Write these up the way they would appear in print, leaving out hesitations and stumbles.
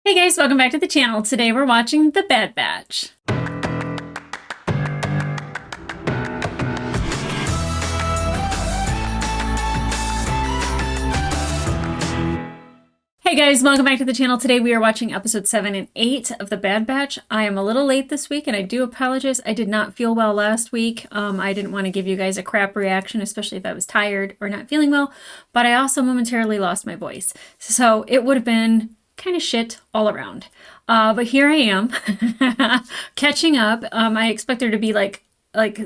Hey guys, welcome back to the channel. Today we're watching The Bad Batch. Hey guys, welcome back to the channel. Today we are watching episode 7 and 8 of The Bad Batch. I am a little late this week and I do apologize. I did not feel well last week. I didn't want to give you guys a crap reaction, especially if I was tired or not feeling well, but I also momentarily lost my voice. So it would have been kind of shit all around. But here I am, catching up. I expect there to be like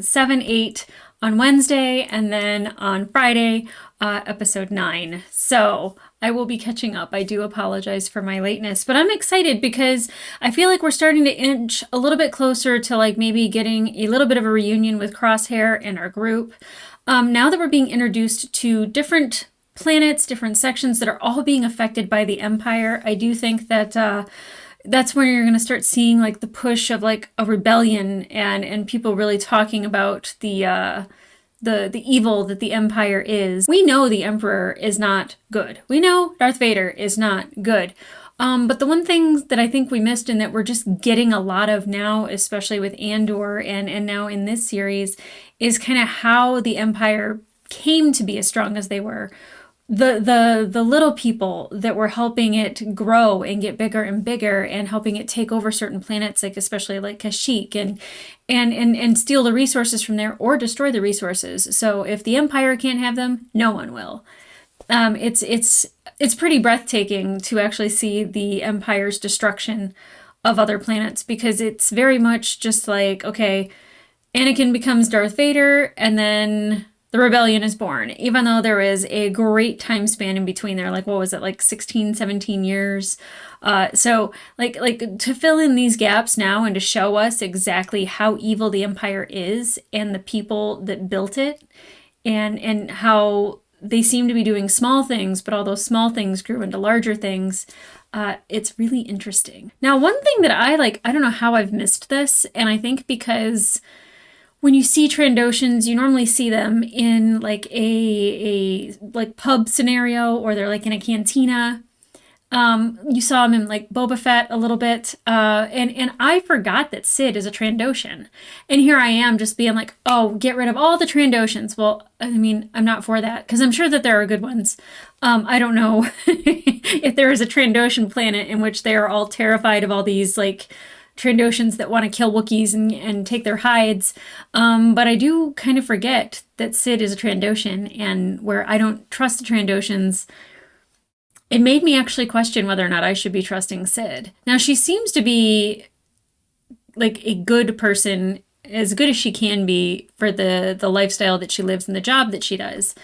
7, 8 on Wednesday, and then on Friday, episode 9. So I will be catching up. I do apologize for my lateness, but I'm excited because I feel like we're starting to inch a little bit closer to like maybe getting a little bit of a reunion with Crosshair and our group. Now that we're being introduced to different planets, different sections that are all being affected by the Empire, I do think that that's where you're going to start seeing like the push of like a rebellion and people really talking about the evil that the Empire is. We know the Emperor is not good. We know Darth Vader is not good. But the one thing that I think we missed and that we're just getting a lot of now, especially with Andor and now in this series, is kind of how the Empire came to be as strong as they were. The little people that were helping it grow and get bigger and bigger and helping it take over certain planets, like especially like Kashyyyk and steal the resources from there or destroy the resources. So if the Empire can't have them, no one will. It's pretty breathtaking to actually see the Empire's destruction of other planets, because it's very much just like, okay, Anakin becomes Darth Vader and then the rebellion is born, even though there is a great time span in between there. Like, what was it, like 16, 17 years? So like to fill in these gaps now and to show us exactly how evil the Empire is and the people that built it, and how they seem to be doing small things, but all those small things grew into larger things. It's really interesting. Now, one thing that I don't know how I've missed this, and I think because when you see Trandoshans, you normally see them in like a like pub scenario, or they're like in a cantina. You saw him in like Boba Fett a little bit, and I forgot that Sid is a Trandoshan, and here I am just being like, oh, get rid of all the Trandoshans. Well, I mean, I'm not for that, because I'm sure that there are good ones. I don't know if there is a Trandoshan planet in which they are all terrified of all these like Trandoshans that want to kill Wookiees and take their hides. But I do kind of forget that Sid is a Trandoshan, and where I don't trust the Trandoshans, it made me actually question whether or not I should be trusting Sid. Now, she seems to be like a good person, as good as she can be for the lifestyle that she lives and the job that she does.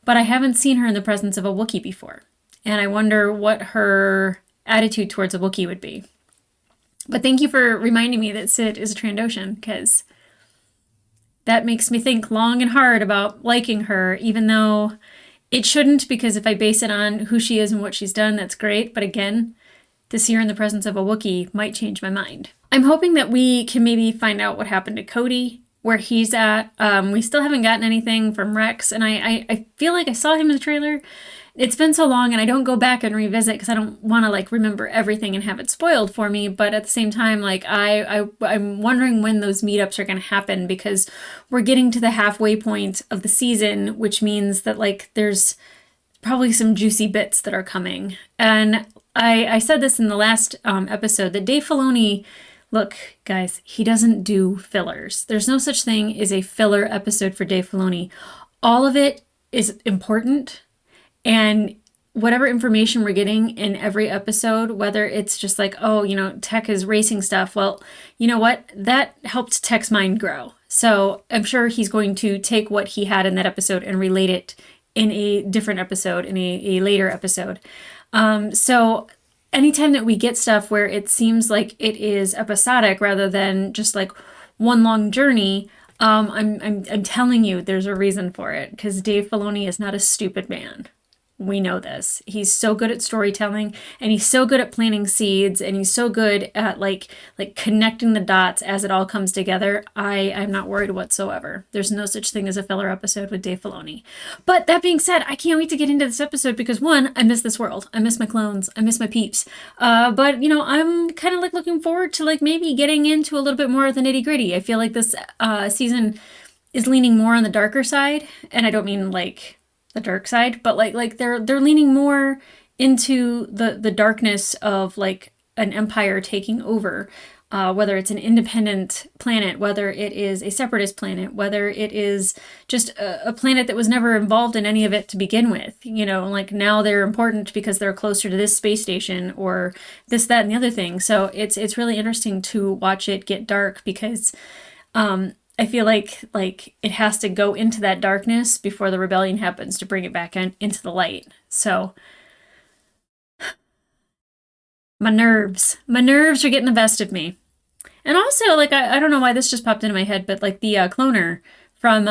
But I haven't seen her in the presence of a Wookiee before. And I wonder what her attitude towards a Wookiee would be. But thank you for reminding me that Sid is a Trandoshan, because that makes me think long and hard about liking her, even though it shouldn't, because if I base it on who she is and what she's done, that's great. But again, to see her in the presence of a Wookiee might change my mind. I'm hoping that we can maybe find out what happened to Cody, where he's at. We still haven't gotten anything from Rex, and I feel like I saw him in the trailer. It's been so long, and I don't go back and revisit because I don't want to like remember everything and have it spoiled for me. But at the same time, like I'm wondering when those meetups are going to happen, because we're getting to the halfway point of the season, which means that like there's probably some juicy bits that are coming. And I said this in the last episode that Dave Filoni, look, guys, he doesn't do fillers. There's no such thing as a filler episode for Dave Filoni. All of it is important. And whatever information we're getting in every episode, whether it's just like, oh, you know, Tech is racing stuff. Well, you know what? That helped Tech's mind grow. So I'm sure he's going to take what he had in that episode and relate it in a different episode, in a later episode. So anytime that we get stuff where it seems like it is episodic rather than just like one long journey, I'm telling you, there's a reason for it, because Dave Filoni is not a stupid man. We know this. He's so good at storytelling, and he's so good at planting seeds, and he's so good at like connecting the dots as it all comes together. I'm not worried whatsoever. There's no such thing as a filler episode with Dave Filoni. But that being said, I can't wait to get into this episode because one, I miss this world. I miss my clones. I miss my peeps. But you know, I'm kind of like looking forward to like maybe getting into a little bit more of the nitty gritty. I feel like this season is leaning more on the darker side, and I don't mean like the dark side, but like they're leaning more into the darkness of like an empire taking over, whether it's an independent planet, whether it is a separatist planet, whether it is just a planet that was never involved in any of it to begin with. You know, like now they're important because they're closer to this space station or this, that, and the other thing. So it's really interesting to watch it get dark because I feel like it has to go into that darkness before the rebellion happens to bring it back into the light. So my nerves are getting the best of me. And also, like, I don't know why this just popped into my head, but like the cloner from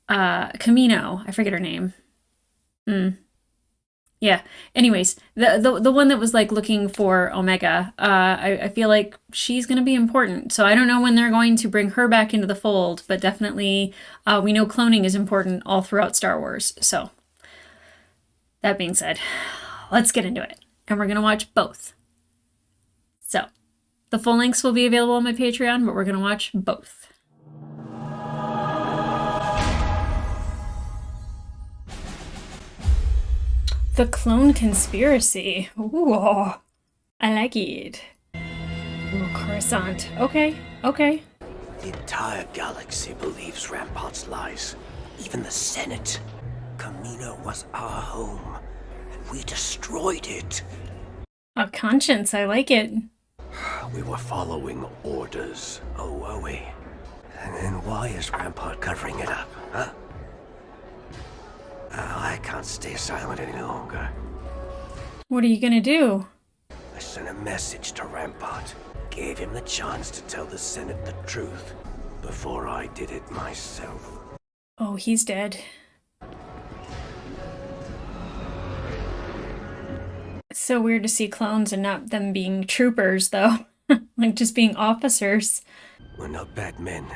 Camino, I forget her name. Yeah. Anyways, the one that was like looking for Omega, I feel like she's going to be important. So I don't know when they're going to bring her back into the fold, but definitely we know cloning is important all throughout Star Wars. So that being said, let's get into it. And we're going to watch both. So the full links will be available on my Patreon, but we're going to watch both. The Clone Conspiracy. Ooh, I like it. Ooh, Coruscant. Okay. The entire galaxy believes Rampart's lies. Even the Senate. Camino was our home, and we destroyed it. A conscience. I like it. We were following orders. Oh, were we? And then why is Rampart covering it up, huh? I can't stay silent any longer. What are you gonna do? I sent a message to Rampart. Gave him the chance to tell the Senate the truth before I did it myself. Oh, he's dead. It's so weird to see clones and not them being troopers, though. Like just being officers. We're not bad men.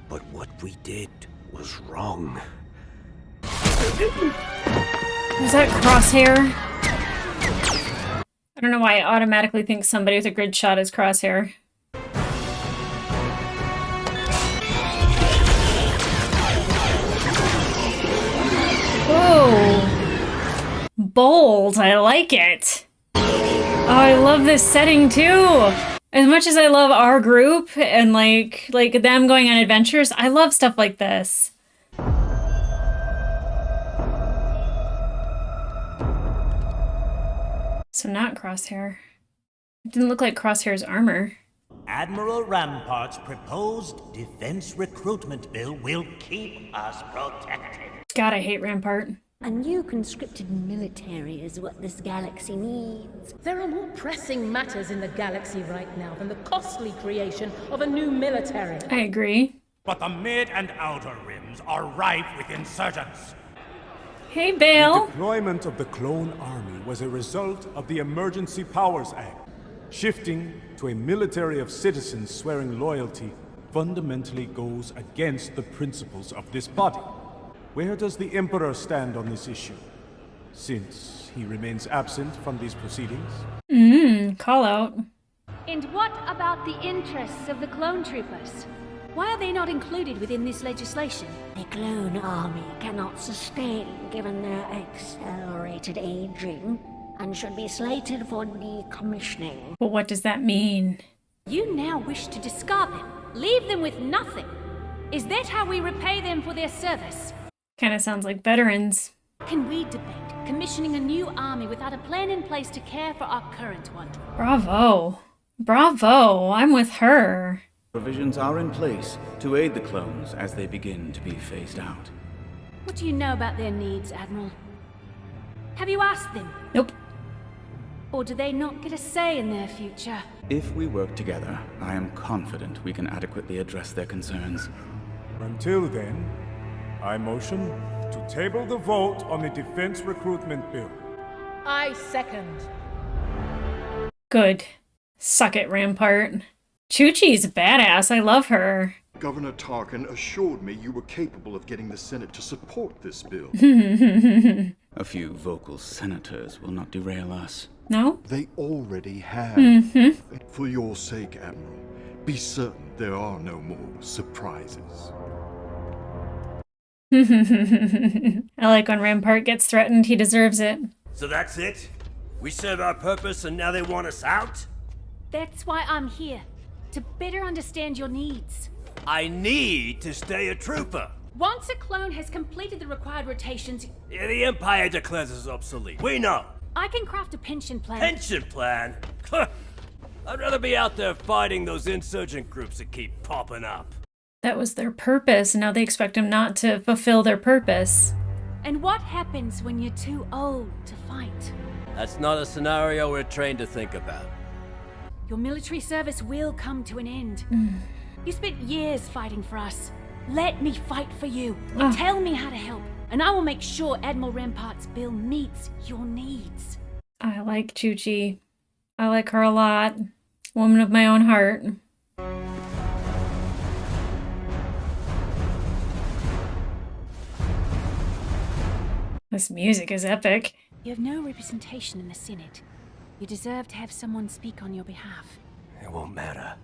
But what we did was wrong. Was that Crosshair? I don't know why I automatically think somebody with a grid shot is Crosshair. Whoa! Bold, I like it. Oh, I love this setting too. As much as I love our group and like them going on adventures, I love stuff like this. So not Crosshair. It didn't look like Crosshair's armor. Admiral Rampart's proposed defense recruitment bill will keep us protected. God, I hate Rampart. A new conscripted military is what this galaxy needs. There are more pressing matters in the galaxy right now than the costly creation of a new military. I agree. But the mid and outer rims are rife with insurgents. Hey, Bale. The deployment of the clone army was a result of the Emergency Powers Act. Shifting to a military of citizens swearing loyalty fundamentally goes against the principles of this body. Where does the Emperor stand on this issue, since he remains absent from these proceedings? Call out. And what about the interests of the clone troopers? Why are they not included within this legislation? The clone army cannot sustain given their accelerated aging and should be slated for decommissioning. But what does that mean? You now wish to discard them, leave them with nothing. Is that how we repay them for their service? Kind of sounds like veterans. Can we debate commissioning a new army without a plan in place to care for our current one? Bravo. Bravo. I'm with her. Provisions are in place to aid the clones as they begin to be phased out. What do you know about their needs, Admiral? Have you asked them? Nope. Or do they not get a say in their future? If we work together, I am confident we can adequately address their concerns. Until then, I motion to table the vote on the defense recruitment bill. I second. Good. Suck it, Rampart. Chuchi's a badass. I love her. Governor Tarkin assured me you were capable of getting the Senate to support this bill. A few vocal senators will not derail us. No? They already have. For your sake, Admiral, be certain there are no more surprises. I like when Rampart gets threatened. He deserves it. So that's it? We serve our purpose and now they want us out? That's why I'm here. To better understand your needs. I need to stay a trooper. Once a clone has completed the required rotations, Yeah, the Empire declares us obsolete. We know. I can craft a pension plan. Pension plan? I'd rather be out there fighting those insurgent groups that keep popping up. That was their purpose, and now they expect him not to fulfill their purpose. And what happens when you're too old to fight? That's not a scenario we're trained to think about. Your military service will come to an end. You spent years fighting for us. Let me fight for you. Tell me how to help, and I will make sure Admiral Rampart's bill meets your needs. I like Chuchi. I like her a lot. Woman of my own heart. This music is epic. You have no representation in the Senate. You deserve to have someone speak on your behalf. It won't matter.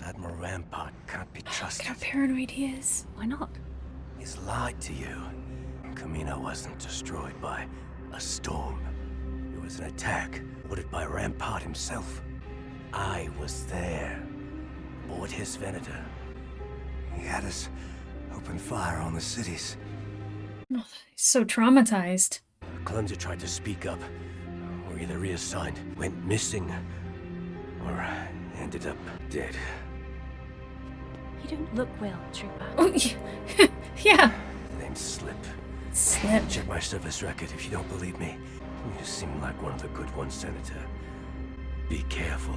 Admiral Rampart can't be Look trusted. how paranoid he is. Why not? He's lied to you. Camino wasn't destroyed by a storm. It was an attack ordered by Rampart himself. I was there, aboard his Venator. He had us open fire on the cities. Oh, he's so traumatized. The clones who tried to speak up were either reassigned, went missing, or ended up dead. You don't look well, Trooper. Oh, yeah. Name's Slip. Slip. Check my service record if you don't believe me. You seem like one of the good ones, Senator. Be careful.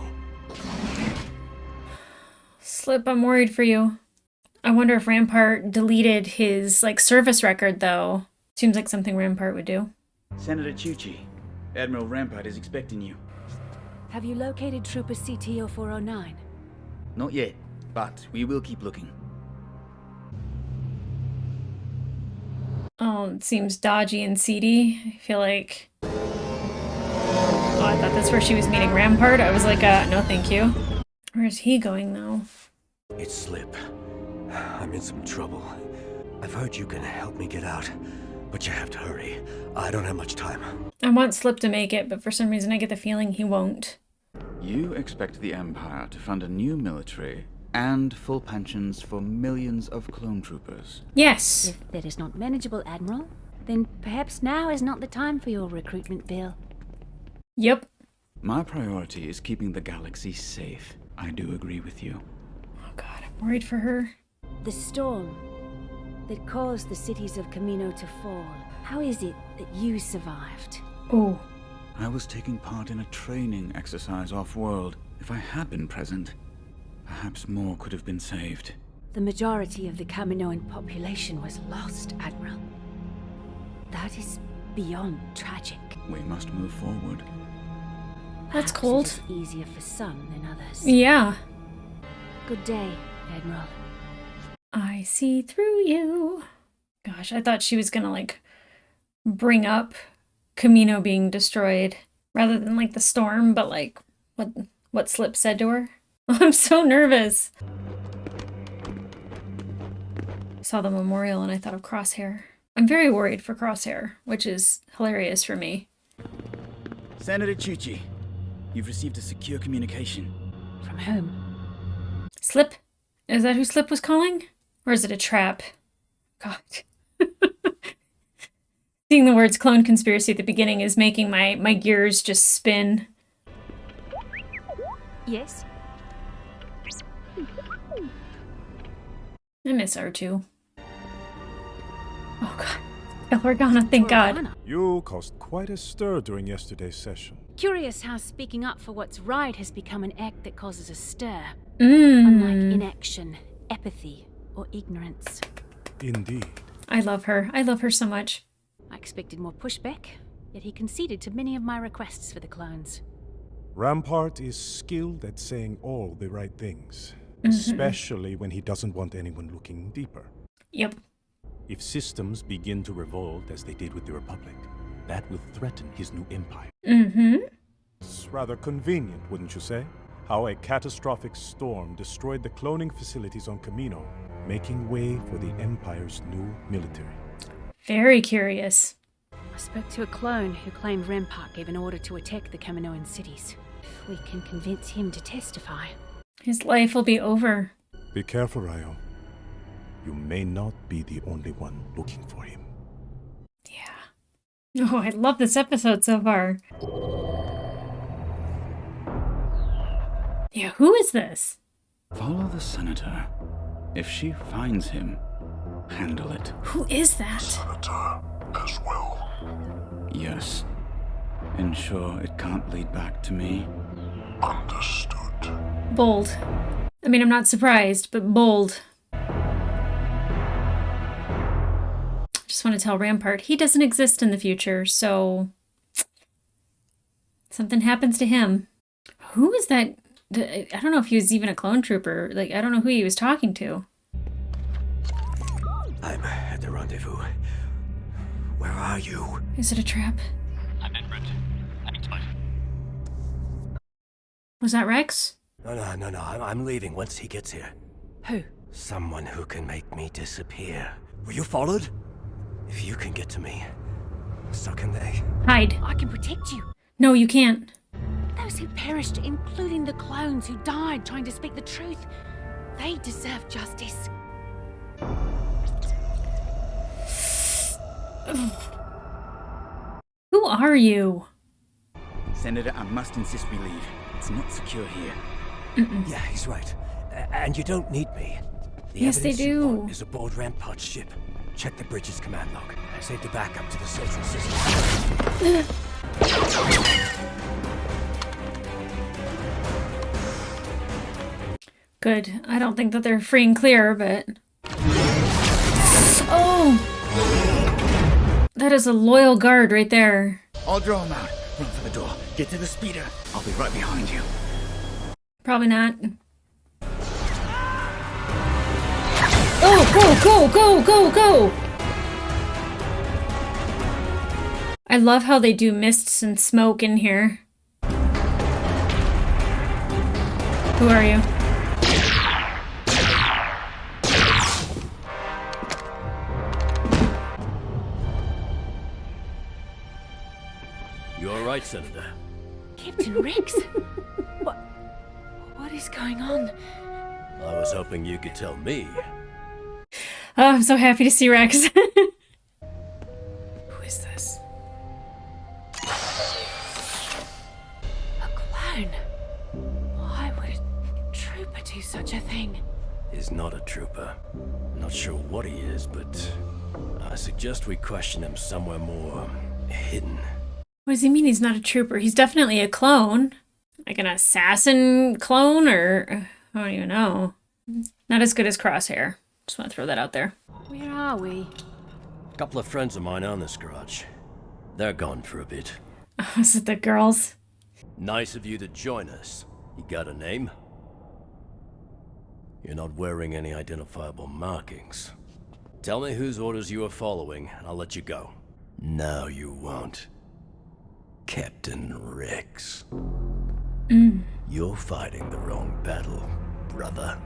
Slip, I'm worried for you. I wonder if Rampart deleted his, service record, though. Seems like something Rampart would do. Senator Chuchi, Admiral Rampart is expecting you. Have you located Trooper CT-0409? Not yet, but we will keep looking. Oh, it seems dodgy and seedy. I feel like... Oh, I thought that's where she was meeting Rampart. I was like, no thank you. Where's he going, though? It's Slip. I'm in some trouble. I've heard you can help me get out, but you have to hurry. I don't have much time. I want Slip to make it, but for some reason I get the feeling he won't. You expect the Empire to fund a new military and full pensions for millions of clone troopers. Yes. If that is not manageable, Admiral, then perhaps now is not the time for your recruitment bill. Yep. My priority is keeping the galaxy safe. I do agree with you. Oh god, I'm worried for her. The storm that caused the cities of Camino to fall. How is it that you survived? Oh. I was taking part in a training exercise off-world. If I had been present, perhaps more could have been saved. The majority of the Caminoan population was lost, Admiral. That is beyond tragic. We must move forward. That's Perhaps cold. it is easier for some than others. Yeah. Good day, Admiral. I see through you. Gosh, I thought she was gonna, bring up Camino being destroyed rather than, the storm, but, what Slip said to her. I'm so nervous. I saw the memorial and I thought of Crosshair. I'm very worried for Crosshair, which is hilarious for me. Senator Chuchi, you've received a secure communication. From whom? Slip? Is that who Slip was calling? Or is it a trap? God. Seeing the words clone conspiracy at the beginning is making my gears just spin. Yes? I miss R2. Oh god. El Organa, thank god. You caused quite a stir during yesterday's session. Curious how speaking up for what's right has become an act that causes a stir. Mm. Unlike inaction, apathy, or ignorance. Indeed. I love her. I love her so much. I expected more pushback, yet he conceded to many of my requests for the clones. Rampart is skilled at saying all the right things, especially when he doesn't want anyone looking deeper. Yep. If systems begin to revolt as they did with the Republic, that will threaten his new empire. It's rather convenient, wouldn't you say? How a catastrophic storm destroyed the cloning facilities on Camino, making way for the Empire's new military. Very curious. I spoke to a clone who claimed Rampart gave an order to attack the Kaminoan cities. If we can convince him to testify. His life will be over. Be careful, Ryo. You may not be the only one looking for him. Yeah. Oh, I love this episode so far. Yeah, who is this? Follow the senator. If she finds him, handle it. Who is that? Senator as well. Yes. Ensure it can't lead back to me. Understood. Bold. I mean, I'm not surprised, but bold. Just want to tell Rampart he doesn't exist in the future, so something happens to him. Who is that? I don't know if he was even a clone trooper. Like, I don't know who he was talking to. I'm at the rendezvous. Where are you? Is it a trap? I'm en route. Heading tonight. Was that Rex? No. I'm leaving once he gets here. Who? Someone who can make me disappear. Were you followed? If you can get to me, so can they. Hide. I can protect you. No, you can't. Those who perished, including the clones who died trying to speak the truth, they deserve justice. Who are you? Senator, I must insist we leave. It's not secure here. Yeah, he's right. And you don't need me. The Yes, they evidence you do. want is aboard Rampart's ship. Check the bridge's command log. I saved a backup to the central system. Good. I don't think that they're free and clear, but... Oh! That is a loyal guard right there. I'll draw him out. Run for the door. Get to the speeder. I'll be right behind you. Probably not. Oh, go! I love how they do mists and smoke in here. Who are you? You all right, Senator? Captain Rex? What is going on? I was hoping you could tell me. Oh, I'm so happy to see Rex. Who is this? A clone? Why would a trooper do such a thing? He's not a trooper. Not sure what he is, but I suggest we question him somewhere more hidden. What does he mean he's not a trooper? He's definitely a clone. Like an assassin clone, or... I don't even know. Not as good as Crosshair. Just want to throw that out there. Where are we? A couple of friends of mine own this garage. They're gone for a bit. Oh, is it the girls? Nice of you to join us. You got a name? You're not wearing any identifiable markings. Tell me whose orders you are following, and I'll let you go. No, you won't. Captain Rex. You're fighting the wrong battle, brother.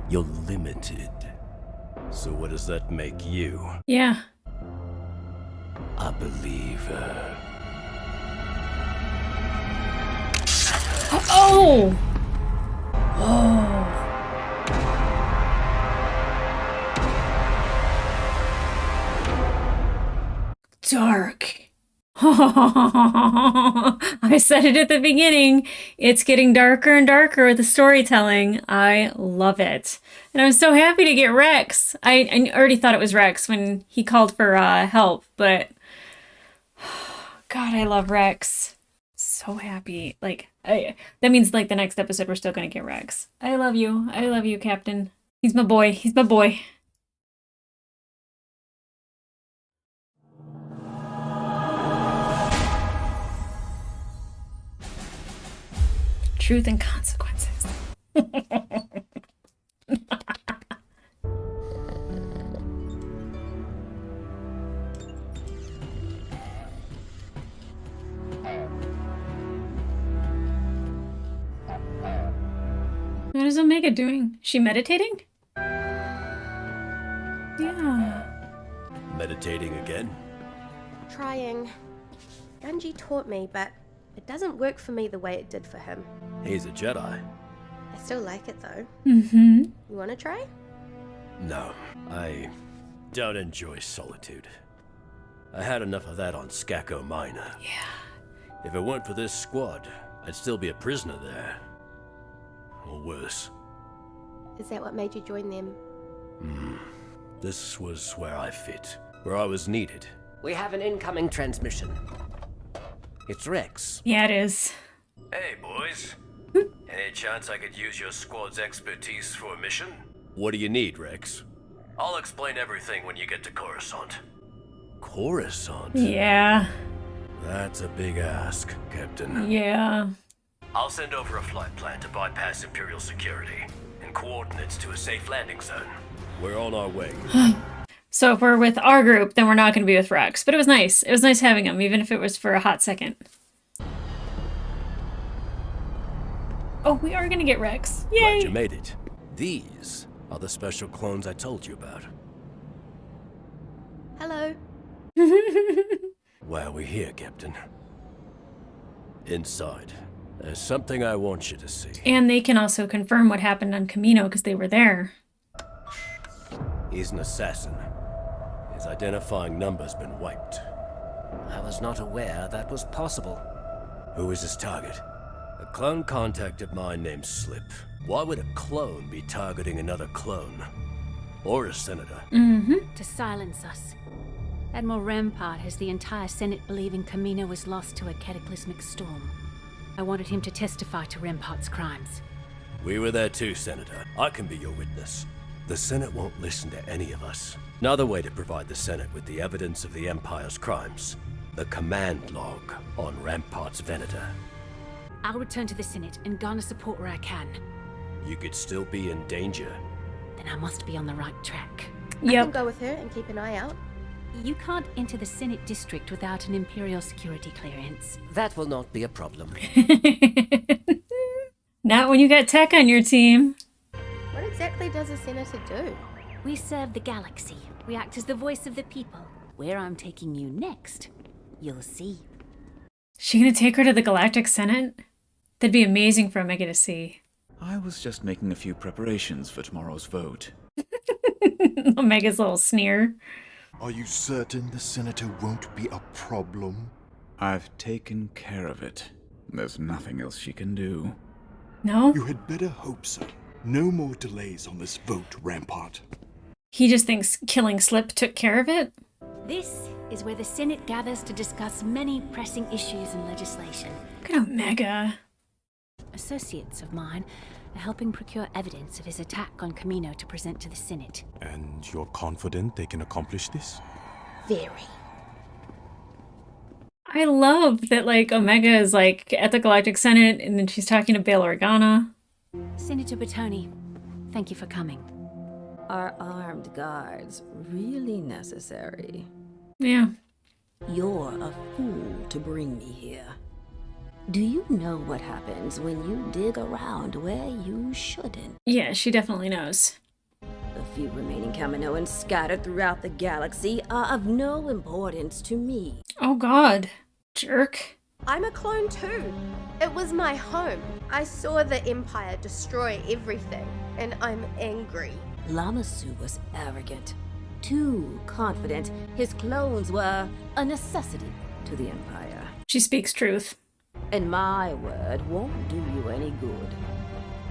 You're limited. So what does that make you? Yeah. A believer. Oh! Oh. Dark. I said it at the beginning. It's getting darker and darker with the storytelling. I love it. And I'm so happy to get Rex. I already thought it was Rex when he called for help, but God, I love Rex. So happy. Like, that means like the next episode we're still going to get Rex. I love you. I love you, Captain. He's my boy. He's my boy. truth and consequences. What is Omega doing? She meditating? Yeah. Meditating again? Trying. Ganji taught me, but it doesn't work for me the way it did for him. He's a Jedi. I still like it though. Mm-hmm. You wanna try? No, I don't enjoy solitude. I had enough of that on Skako Minor. Yeah. If it weren't for this squad, I'd still be a prisoner there. Or worse. Is that what made you join them? This was where I fit, where I was needed. We have an incoming transmission. It's Rex. Yeah, it is. Hey, boys. Any chance I could use your squad's expertise for a mission? What do you need, Rex? I'll explain everything when you get to Coruscant. Coruscant? Yeah. That's a big ask, Captain. Yeah. I'll send over a flight plan to bypass Imperial security and coordinates to a safe landing zone. We're on our way. So if we're with our group, then we're not going to be with Rex. But it was nice. It was nice having him, even if it was for a hot second. Oh, we are going to get Rex. Yay! Glad you made it. These are the special clones I told you about. Hello. Why are we here, Captain? Inside. There's something I want you to see. And they can also confirm what happened on Camino because they were there. He's an assassin. His identifying number's been wiped. I was not aware that was possible. Who is his target? A clone contact of mine named Slip. Why would a clone be targeting another clone? Or a senator? To silence us. Admiral Rampart has the entire Senate believing Camino was lost to a cataclysmic storm. I wanted him to testify to Rampart's crimes. We were there too, Senator. I can be your witness. The Senate won't listen to any of us. Another way to provide the Senate with the evidence of the Empire's crimes. The command log on Rampart's Venator. I'll return to the Senate and garner support where I can. You could still be in danger. Then I must be on the right track. I can go with her and keep an eye out. You can't enter the Senate district without an Imperial security clearance. That will not be a problem. Not when you got tech on your team. What exactly does a senator do? We serve the galaxy. We act as the voice of the people. Where I'm taking you next, you'll see. She gonna take her to the Galactic Senate? That'd be amazing for Omega to see. I was just making a few preparations for tomorrow's vote. Omega's little sneer. Are you certain the senator won't be a problem? I've taken care of it. There's nothing else she can do. No? You had better hope so. No more delays on this vote, Rampart. He just thinks killing Slip took care of it? This is where the Senate gathers to discuss many pressing issues and legislation. Look at Omega. Associates of mine are helping procure evidence of his attack on Camino to present to the Senate. And you're confident they can accomplish this? Very. I love that, like, Omega is, like, at the Galactic Senate, and then she's talking to Bail Organa. Senator Bertoni, thank you for coming. Are armed guards really necessary? Yeah. You're a fool to bring me here. Do you know what happens when you dig around where you shouldn't? Yeah, she definitely knows. The few remaining Kaminoans scattered throughout the galaxy are of no importance to me. Oh god. Jerk. I'm a clone too. It was my home. I saw the Empire destroy everything, and I'm angry. Lamasu was arrogant, too confident his clones were a necessity to the Empire. She speaks truth. And my word won't do you any good.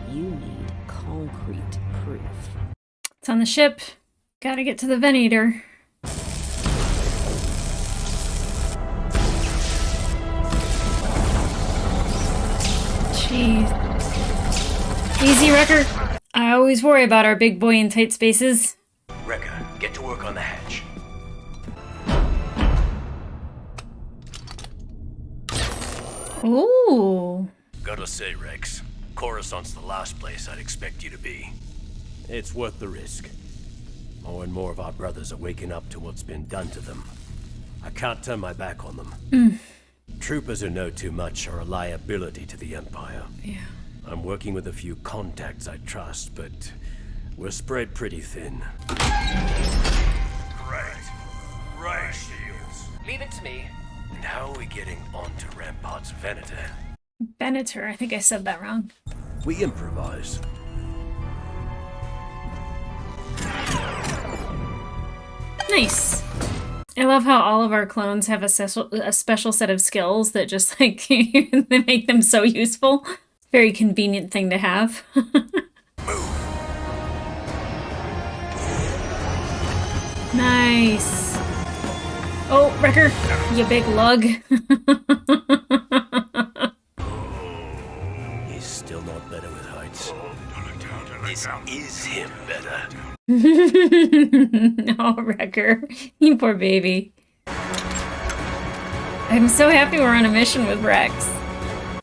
You need concrete proof. It's on the ship. Gotta get to the Venator. Jeez. Easy, Wrecker. I always worry about our big boy in tight spaces. Wrecker, get to work on the hatch. Ooh. Gotta say, Rex, Coruscant's the last place I'd expect you to be. It's worth the risk. More and more of our brothers are waking up to what's been done to them. I can't turn my back on them. Troopers who know too much are a liability to the Empire. Yeah. I'm working with a few contacts I trust, but we're spread pretty thin. Right, shields. Leave it to me. And how are we getting onto Rampart's Venator? Venator, I think I said that wrong. We improvise. Nice. I love how all of our clones have a special set of skills that just like they make them so useful. Very convenient thing to have. Nice. Oh, Wrecker, you big lug. He's still not better with heights. This is him better. Oh, Wrecker, you poor baby. I'm so happy we're on a mission with Rex.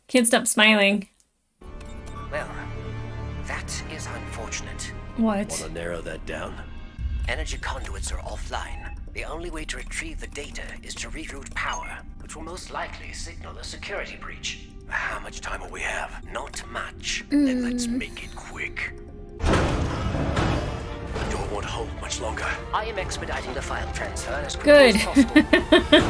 Can't stop smiling. Well, that is unfortunate. What? Want to narrow that down? Energy conduits are offline. The only way to retrieve the data is to reroute power, which will most likely signal a security breach. How much time will we have? Not much. Then let's make it quick. I don't want to hold much longer. I am expediting the file transfer as quickly as possible. Good.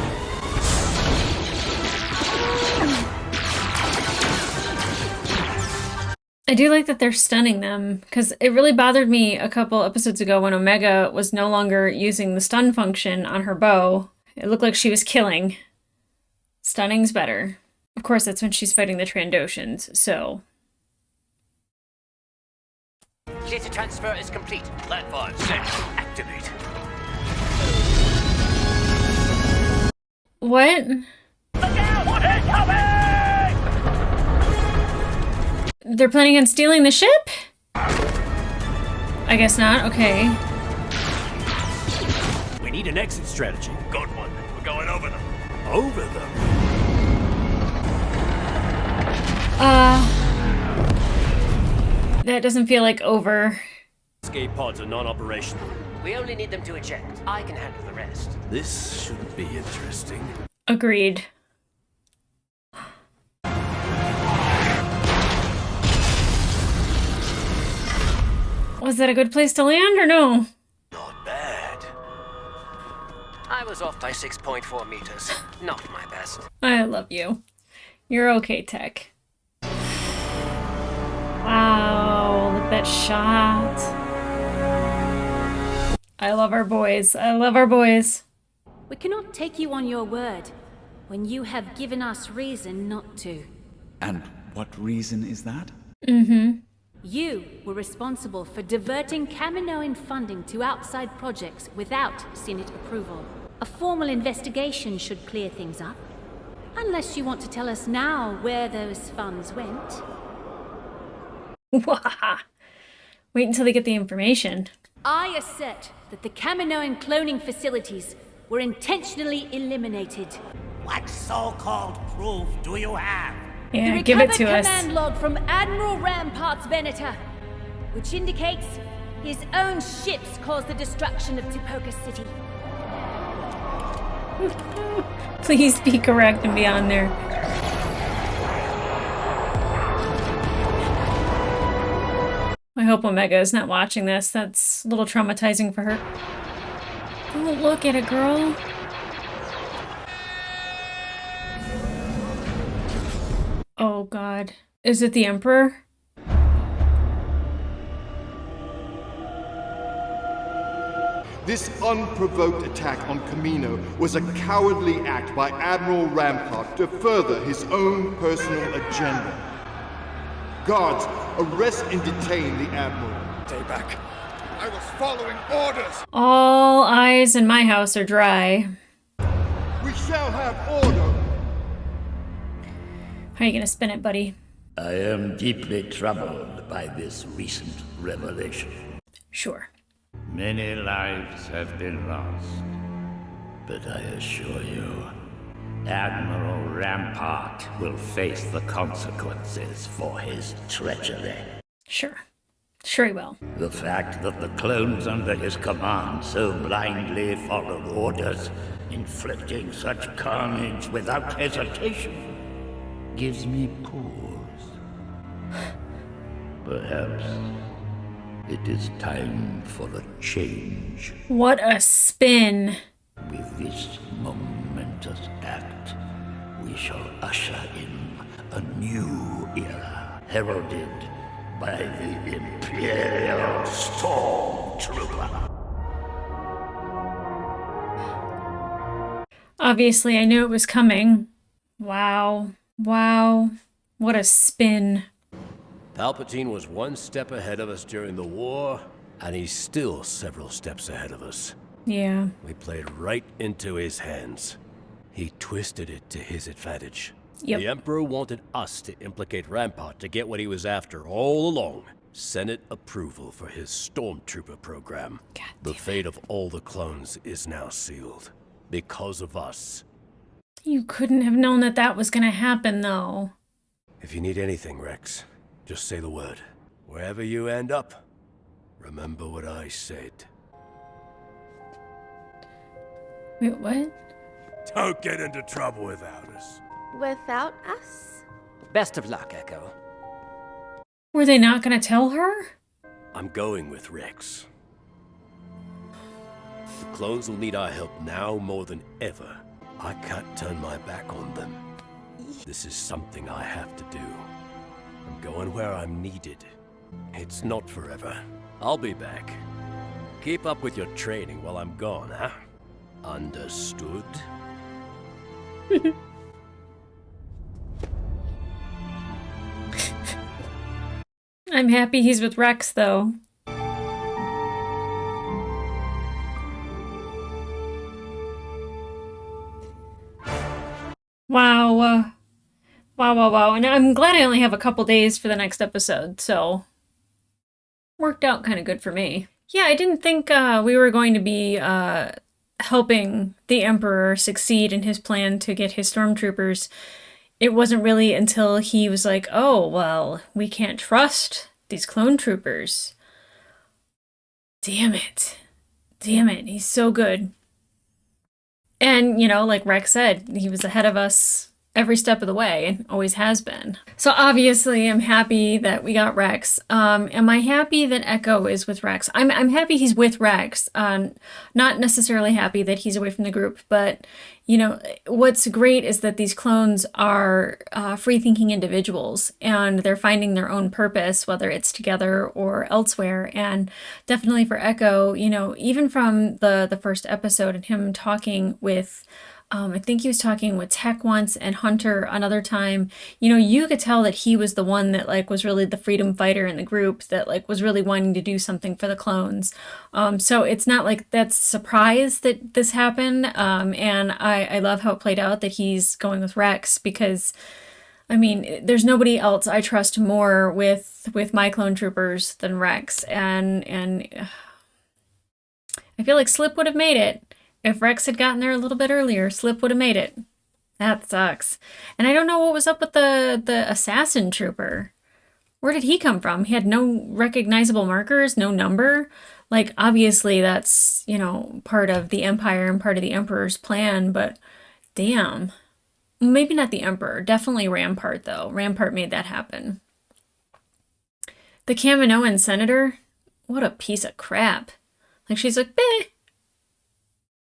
I do like that they're stunning them, because it really bothered me a couple episodes ago when Omega was no longer using the stun function on her bow. It looked like she was killing. Stunning's better. Of course, that's when she's fighting the Trandoshans, so... Data transfer is complete. Platform set. Activate. What? They're planning on stealing the ship? I guess not. Okay. We need an exit strategy. Got one. We're going over them. Over them? That doesn't feel like over. Escape pods are non-operational. We only need them to eject. I can handle the rest. This should be interesting. Agreed. Was that a good place to land or no? Not bad. I was off by 6.4 meters. Not my best. I love you. You're okay, Tech. Wow, look at that shot. I love our boys. I love our boys. We cannot take you on your word when you have given us reason not to. And what reason is that? You were responsible for diverting Kaminoan funding to outside projects without Senate approval. A formal investigation should clear things up. Unless you want to tell us now where those funds went. Wait until they get the information. I assert that the Kaminoan cloning facilities were intentionally eliminated. What so-called proof do you have? Yeah, give it to The us. command log from Admiral Rampart's Venator, which indicates his own ships caused the destruction of Tipoca City. Please be correct and be on there. I hope Omega is not watching this. That's a little traumatizing for her. Oh, look at it, girl. Oh, God. Is it the Emperor? This unprovoked attack on Camino was a cowardly act by Admiral Rampart to further his own personal agenda. Guards, arrest and detain the Admiral. Stay back. I was following orders. All eyes in my house are dry. We shall have order. How are you gonna spin it, buddy? I am deeply troubled by this recent revelation. Sure. Many lives have been lost, but I assure you, Admiral Rampart will face the consequences for his treachery. Sure. Sure he will. The fact that the clones under his command so blindly followed orders, inflicting such carnage without hesitation, gives me pause. Perhaps it is time for a change. What a spin. With this momentous act, we shall usher in a new era, heralded by the Imperial Stormtrooper. Obviously, I knew it was coming. Wow. Wow. What a spin. Palpatine was one step ahead of us during the war, and he's still several steps ahead of us. Yeah. We played right into his hands. He twisted it to his advantage. Yep. The Emperor wanted us to implicate Rampart to get what he was after all along. Senate approval for his Stormtrooper program. The fate of all the clones is now sealed. Because of us. You couldn't have known that that was gonna happen, though. If you need anything, Rex, just say the word. Wherever you end up, remember what I said. Wait, what? Don't get into trouble without us. Without us? Best of luck, Echo. Were they not gonna tell her? I'm going with Rex. The clones will need our help now more than ever. I can't turn my back on them. This is something I have to do. I'm going where I'm needed. It's not forever. I'll be back. Keep up with your training while I'm gone, huh? Understood? I'm happy he's with Rex, though. Wow. Wow. And I'm glad I only have a couple days for the next episode, so worked out kind of good for me. Yeah, I didn't think we were going to be helping the Emperor succeed in his plan to get his stormtroopers. It wasn't really until he was like, oh, well, we can't trust these clone troopers. Damn it. He's so good. And, you know, like Rex said, he was ahead of us every step of the way and always has been. So obviously I'm happy that we got Rex. Am I happy that Echo is with Rex? I'm happy he's with Rex. Not necessarily happy that he's away from the group, but you know, what's great is that these clones are free-thinking individuals and they're finding their own purpose, whether it's together or elsewhere. And definitely for Echo, you know, even from the first episode and him talking with I think he was talking with Tech once and Hunter another time. You know, you could tell that he was the one that like was really the freedom fighter in the group that like was really wanting to do something for the clones. So it's not like that's a surprise that this happened. And I love how it played out that he's going with Rex because I mean, there's nobody else I trust more with my clone troopers than Rex. And I feel like Slip would have made it. If Rex had gotten there a little bit earlier, Slip would have made it. That sucks. And I don't know what was up with the assassin trooper. Where did he come from? He had no recognizable markers, no number. Like, obviously that's, you know, part of the Empire and part of the Emperor's plan, but damn. Maybe not the Emperor. Definitely Rampart, though. Rampart made that happen. The Kaminoan senator? What a piece of crap. Like, she's like, bleh.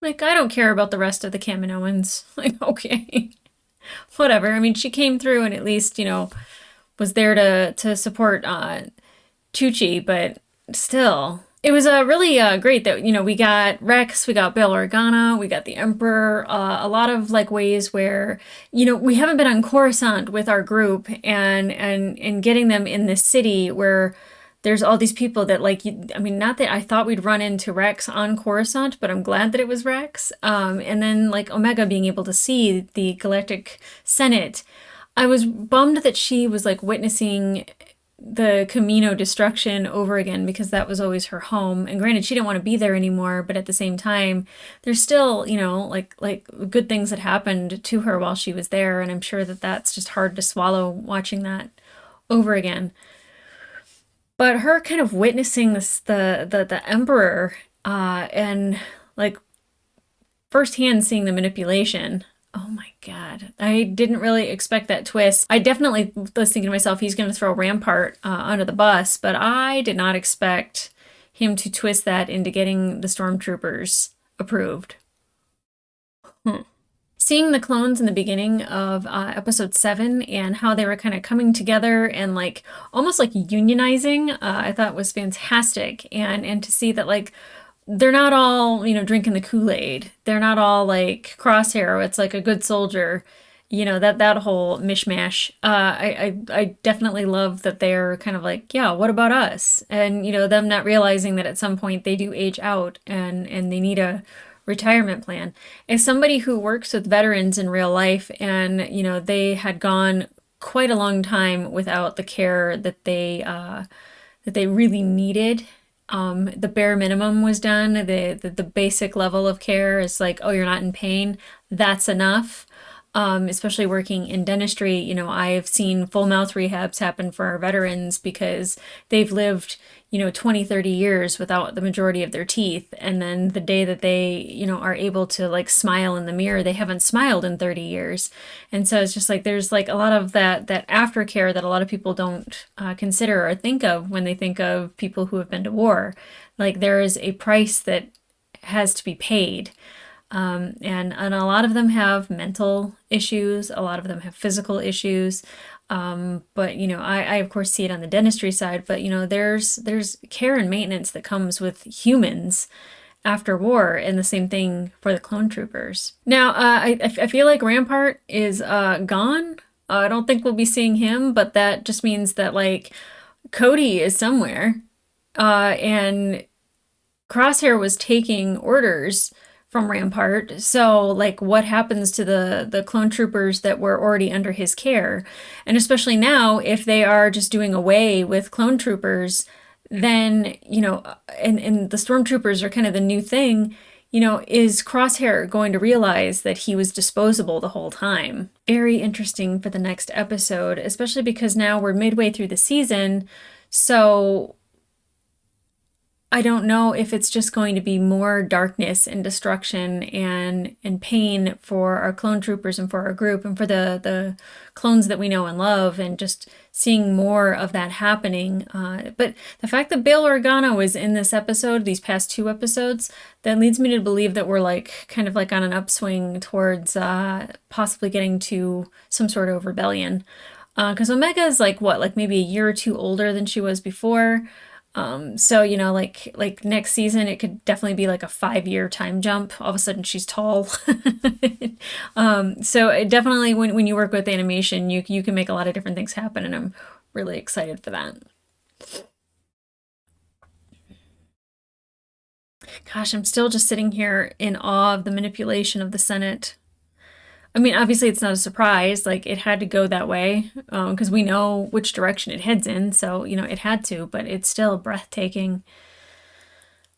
Like, I don't care about the rest of the Kaminoans. Like, okay. Whatever. I mean, she came through and at least, you know, was there to support Tucci, but still. It was really great that, you know, we got Rex, we got Bail Organa, we got the Emperor, a lot of, like, ways where, you know, we haven't been on Coruscant with our group and getting them in this city where there's all these people that, like, I mean, not that I thought we'd run into Rex on Coruscant, but I'm glad that it was Rex. And then, like, Omega being able to see the Galactic Senate. I was bummed that she was, like, witnessing the Camino destruction over again because that was always her home. And granted, she didn't want to be there anymore, but at the same time, there's still, like good things that happened to her while she was there, and I'm sure that that's just hard to swallow watching that over again. But her kind of witnessing this, the Emperor, and like firsthand seeing the manipulation. Oh my God. I didn't really expect that twist. I definitely was thinking to myself, he's going to throw Rampart under the bus, but I did not expect him to twist that into getting the stormtroopers approved. Seeing the clones in the beginning of episode 7 and how they were kind of coming together and like almost like unionizing, I thought was fantastic. And to see that like they're not all, drinking the Kool-Aid. They're not all like Crosshair. It's like a good soldier, that whole mishmash. I definitely love that they're kind of like, yeah, what about us? And, them not realizing that at some point they do age out and they need a retirement plan. As somebody who works with veterans in real life and, they had gone quite a long time without the care that they really needed. The bare minimum was done. The basic level of care is like, oh, you're not in pain. That's enough. Especially working in dentistry, I've seen full mouth rehabs happen for our veterans because they've lived, 20, 30 years without the majority of their teeth. And then the day that they, are able to like smile in the mirror, they haven't smiled in 30 years. And so it's just like, there's like a lot of that aftercare that a lot of people don't consider or think of when they think of people who have been to war. Like there is a price that has to be paid. And a lot of them have mental issues. A lot of them have physical issues. But I of course see it on the dentistry side, but there's care and maintenance that comes with humans after war, and the same thing for the clone troopers. Now, I feel like Rampart is gone. I don't think we'll be seeing him, but that just means that like Cody is somewhere, and Crosshair was taking orders from Rampart. So like what happens to the clone troopers that were already under his care? And especially now, if they are just doing away with clone troopers, then, and the stormtroopers are kind of the new thing, is Crosshair going to realize that he was disposable the whole time? Very interesting for the next episode, especially because now we're midway through the season. So I don't know if it's just going to be more darkness and destruction and pain for our clone troopers and for our group and for the clones that we know and love, and just seeing more of that happening. But the fact that Bail Organa was in this episode, these past 2 episodes, that leads me to believe that we're like kind of like on an upswing towards possibly getting to some sort of rebellion. Because Omega is like what, like maybe a year or 2 older than she was before. So, like next season, it could definitely be like a 5-year time jump. All of a sudden she's tall. So it definitely, when you work with animation, you can make a lot of different things happen, and I'm really excited for that. Gosh, I'm still just sitting here in awe of the manipulation of the Senate. I mean, obviously it's not a surprise, like it had to go that way, because we know which direction it heads in, so, it had to, but it's still breathtaking.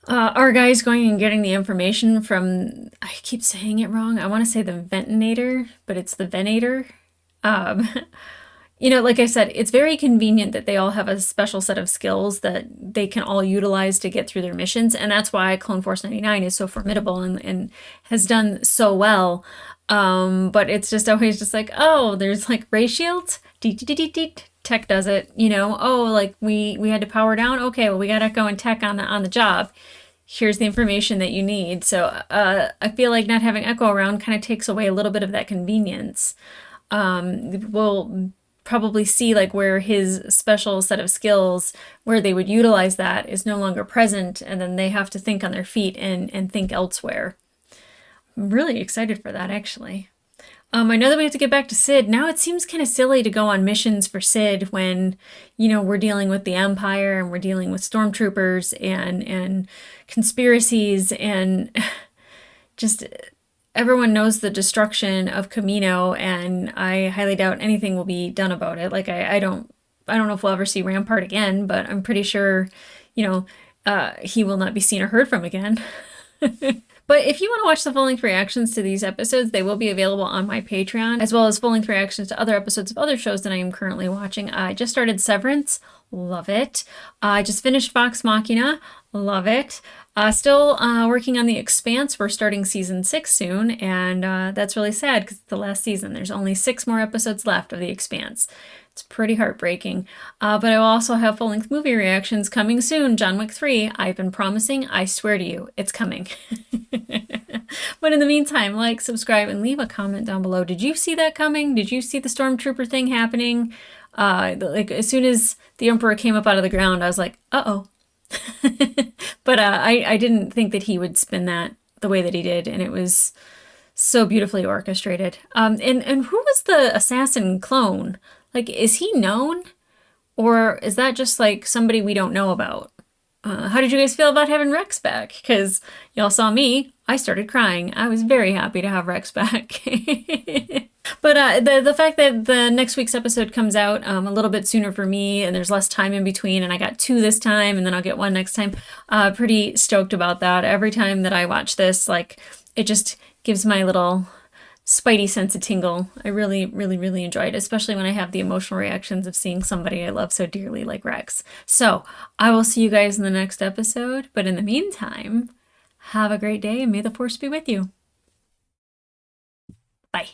Our guy's going and getting the information from, I keep saying it wrong, I want to say the Ventinator, but it's the Venator. Like I said, it's very convenient that they all have a special set of skills that they can all utilize to get through their missions, and that's why Clone Force 99 is so formidable and has done so well. But it's just always just like, oh, there's like ray shields, tech does it, oh, like we had to power down, okay, well we got Echo and Tech on the job, here's the information that you need. So I feel like not having Echo around kind of takes away a little bit of that convenience. We'll probably see like where his special set of skills, where they would utilize that, is no longer present, and then they have to think on their feet and think elsewhere. I'm really excited for that, actually. I know that we have to get back to Sid. Now it seems kind of silly to go on missions for Sid when, we're dealing with the Empire and we're dealing with stormtroopers and conspiracies, and just everyone knows the destruction of Camino, and I highly doubt anything will be done about it. Like, I don't I don't know if we'll ever see Rampart again, but I'm pretty sure, he will not be seen or heard from again. But if you want to watch the full-length reactions to these episodes, they will be available on my Patreon, as well as full-length reactions to other episodes of other shows that I am currently watching. I just started Severance. Love it. I just finished Vox Machina. Love it. Still working on The Expanse. We're starting season 6 soon, and that's really sad because it's the last season. There's only 6 more episodes left of The Expanse. It's pretty heartbreaking. But I will also have full-length movie reactions coming soon. John Wick 3, I've been promising. I swear to you, it's coming. But in the meantime, like, subscribe, and leave a comment down below. Did you see that coming? Did you see the Stormtrooper thing happening? Like, as soon as the Emperor came up out of the ground, I was like, uh-oh. But I didn't think that he would spin that the way that he did, and it was so beautifully orchestrated. And who was the assassin clone? Like, is he known? Or is that just, like, somebody we don't know about? How did you guys feel about having Rex back? Because y'all saw me. I started crying. I was very happy to have Rex back. But the fact that the next week's episode comes out a little bit sooner for me, and there's less time in between, and I got 2 this time, and then I'll get 1 next time, pretty stoked about that. Every time that I watch this, like, it just gives my little spidey sense a tingle. I really, really, really enjoy it, especially when I have the emotional reactions of seeing somebody I love so dearly like Rex. So I will see you guys in the next episode, but in the meantime, have a great day and may the Force be with you. Bye.